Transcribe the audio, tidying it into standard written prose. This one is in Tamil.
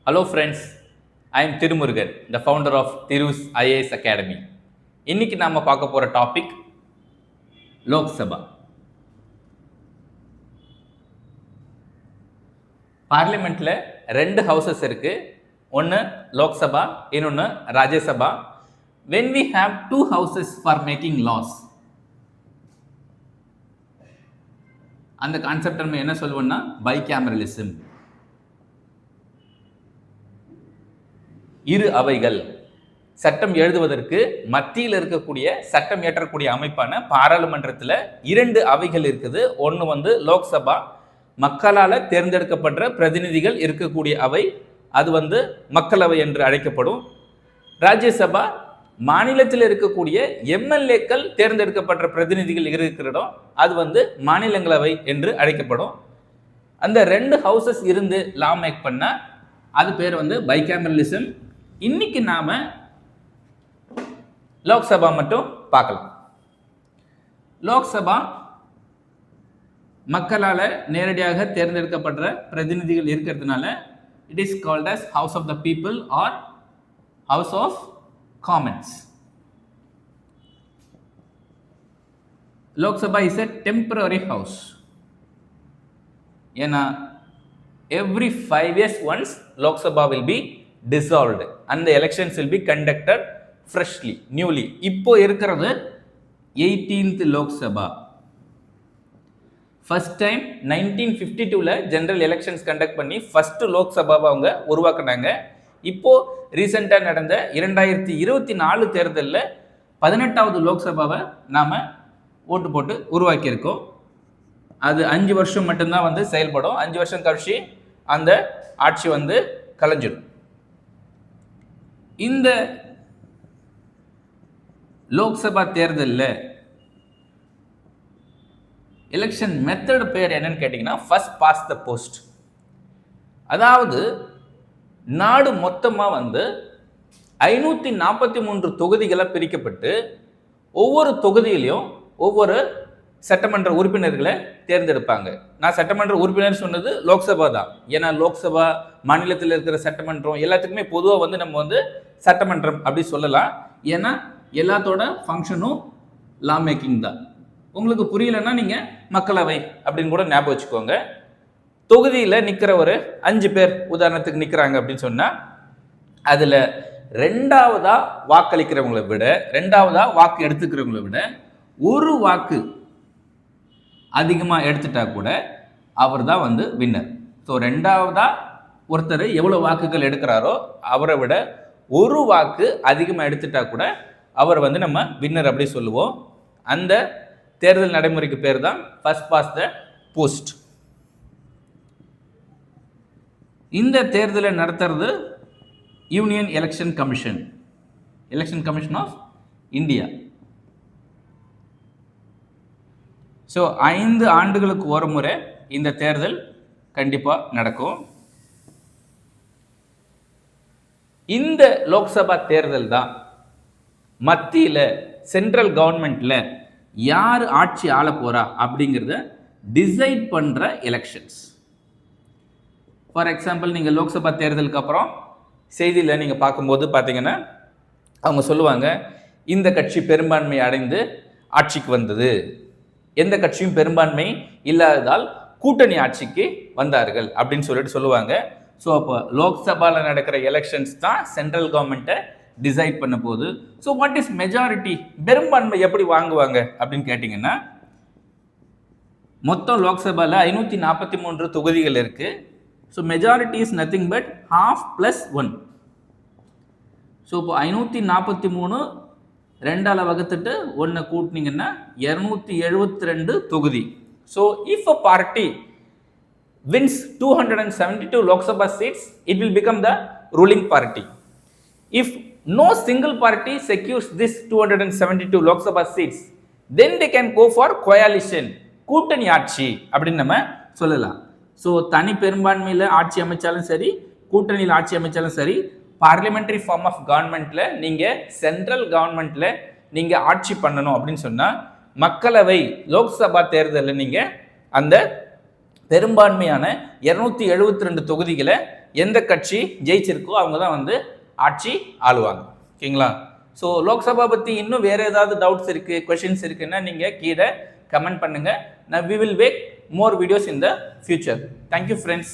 Hello friends, I am Tirumurugan, the founder of Tirus IAS Academy. இன்னைக்கு நாம பார்க்க போற டாபிக் லோக்சபா. பார்லிமெண்ட்ல ரெண்டு ஹவுசஸ் இருக்கு. ஒன்னு லோக்சபா, இன்னொன்னு Rajya Sabha. When we have two houses for making laws, அந்த கான்செப்ட் நம்ம என்ன சொல்லுவோம்னா பைகேமரலிசம். இரு அவைகள் சட்டம் எழுதுவதற்கு மத்தியில் இருக்கக்கூடிய சட்டம் இயற்றக்கூடிய அமைப்பான பாராளுமன்றத்தில் இரண்டு அவைகள் இருக்குது. ஒன்று லோக்சபா, மக்களால் தேர்ந்தெடுக்கப்பட்ட பிரதிநிதிகள் இருக்கக்கூடிய அவை, அது மக்களவை என்று அழைக்கப்படும். ராஜ்யசபா மாநிலத்தில் இருக்கக்கூடிய எம்எல்ஏக்கள் தேர்ந்தெடுக்கப்பட்ட பிரதிநிதிகள் இருக்கிற இடம், அது மாநிலங்களவை என்று அழைக்கப்படும். அந்த ரெண்டு ஹவுசஸ் இருந்து லா மேக் பண்ண அது பேர் பைகேமரலிசம். இன்னைக்கு நாம லோக்சபா மட்டும் பார்க்கலாம். லோக்சபா மக்களால் நேரடியாக தேர்ந்தெடுக்கப்பட்ட பிரதிநிதிகள் இருக்கிறதுனால it is called as House of the People or House of Commons. Lok Sabha is a temporary house. ஏன்னா every 5 years once Lok Sabha will be dissolved and the elections will be conducted freshly, newly. இப்போ இருக்கிறது 18th Lok Sabha. First time 1952ல ஜெனரல் எலெக்ஷன்ஸ் கண்டக்ட் பண்ணி ஃபர்ஸ்ட் லோக் சபாவை அவங்க உருவாக்குனாங்க. இப்போ ரீசெண்டாக நடந்த 2024 தேர்தலில் 18வது லோக்சபாவை நாம ஓட்டு போட்டு உருவாக்கியிருக்கோம். அது 5 வருஷம் மட்டும்தான் செயல்படும். 5 வருஷம் கழிச்சு அந்த ஆட்சி கலைஞ்சிடும். இந்த லோக்சபா தேர்தலில் எலெக்ஷன் மெத்தட் பேர் என்னன்னு கேட்டீங்கன்னா ஃபர்ஸ்ட் பாஸ் த போஸ்ட். அதாவது நாடு மொத்தமாக 543 தொகுதிகளை பிரிக்கப்பட்டு ஒவ்வொரு தொகுதியிலையும் ஒவ்வொரு சட்டமன்ற உறுப்பினர்களை தேர்ந்தெடுப்பாங்க. நான் சட்டமன்ற உறுப்பினர் சொன்னது லோக்சபா தான். ஏன்னா லோக்சபா மாநிலத்தில் இருக்கிற சட்டமன்றம் எல்லாத்துக்குமே பொதுவாக நம்ம சட்டமன்றம் அப்படி சொல்லலாம். ஏன்னா எல்லாத்தோட ஃபங்க்ஷனும் லா மேக்கிங் தான். உங்களுக்கு புரியலன்னா நீங்கள் மக்களவை அப்படின்னு கூட ஞாபகம் வச்சுக்கோங்க. தொகுதியில் நிற்கிற ஒரு 5 பேர் உதாரணத்துக்கு நிற்கிறாங்க அப்படின்னு சொன்னால் அதில் ரெண்டாவதாக வாக்களிக்கிறவங்களை விட, ரெண்டாவதாக வாக்கு எடுத்துக்கிறவங்களை விட ஒரு வாக்கு அதிகமாக எடுத்துட்டா கூட அவர் தான் வின்னர். ஸோ ரெண்டாவதாக ஒருத்தர் எவ்வளோ வாக்குகள் எடுக்கிறாரோ அவரை விட ஒரு வாக்கு அதிகமாக எடுத்துட்டா கூட அவர் நம்ம வின்னர் அப்படி சொல்லுவோம். அந்த தேர்தல் நடைமுறைக்கு பேர் தான் ஃபர்ஸ்ட் பாஸ் த போஸ்ட். இந்த தேர்தலை நடத்துறது union election commission, election commission of India. So 5 ஆண்டுகளுக்கு ஒரு முறை இந்த தேர்தல் கண்டிப்பாக நடக்கும். இந்த லோக்சபா தேர்தல் தான் மத்தியில் சென்ட்ரல் கவர்மெண்ட்டில் யார் ஆட்சி ஆள போகிறா அப்படிங்கிறத டிசைட் பண்ணுற எலெக்ஷன்ஸ். ஃபார் எக்ஸாம்பிள், நீங்கள் லோக்சபா தேர்தலுக்கு அப்புறம் செய்தியில் நீங்கள் பார்க்கும்போது பார்த்தீங்கன்னா அவங்க சொல்லுவாங்க, இந்த கட்சி பெரும்பான்மை அடைந்து ஆட்சிக்கு வந்தது, எந்த கட்சியும் பெரும்பான்மை இல்லாததால் கூட்டணி ஆட்சிக்கு வந்தார்கள் அப்படின்னு சொல்லுவாங்க. ஸோ அப்போ லோக்சபாவில் நடக்கிற எலெக்ஷன்ஸ் தான் சென்ட்ரல் கவர்மெண்ட்டை டிசைட் பண்ண போகுது. ஸோ வாட் இஸ் மெஜாரிட்டி, பெரும்பான்மை எப்படி வாங்குவாங்க அப்படின்னு கேட்டிங்கன்னா, மொத்தம் லோக்சபாவில் 543 தொகுதிகள் இருக்குது. So majority is nothing but half + 1. So இப்போ 543 2ஆல் வகுத்துட்டு 1 கூட்டினீங்கன்னா 272 தொகுதி. So if a party wins 272 Lok Sabha seats, it will become the ruling party. If no single party secures this 272 Lok Sabha seats, then they can go for coalition, கூட்டணி ஆட்சி அப்படின்னு நம்ம சொல்லலாம். ஸோ தனி பெரும்பான்மையில் ஆட்சி அமைச்சாலும் சரி, கூட்டணியில் ஆட்சி அமைச்சாலும் சரி, பார்லிமெண்டரி ஃபார்ம் ஆஃப் கவர்மெண்ட்டில் நீங்கள் சென்ட்ரல் கவர்மெண்ட்டில் நீங்கள் ஆட்சி பண்ணணும் அப்படின்னு சொன்னால் மக்களவை லோக்சபா தேர்தலில் நீங்கள் அந்த பெரும்பான்மையான 272 தொகுதிகளை எந்த கட்சி ஜெயிச்சிருக்கோ அவங்க தான் வந்து ஆட்சி ஆளுவாங்க. ஓகேங்களா? ஸோ லோக்சபா பற்றி இன்னும் வேறு ஏதாவது டவுட்ஸ் இருக்குது, கொஷின்ஸ் இருக்குன்னா நீங்கள் கீழே கமெண்ட் பண்ணுங்கள். நான் we will make more videos in the future. Thank you friends.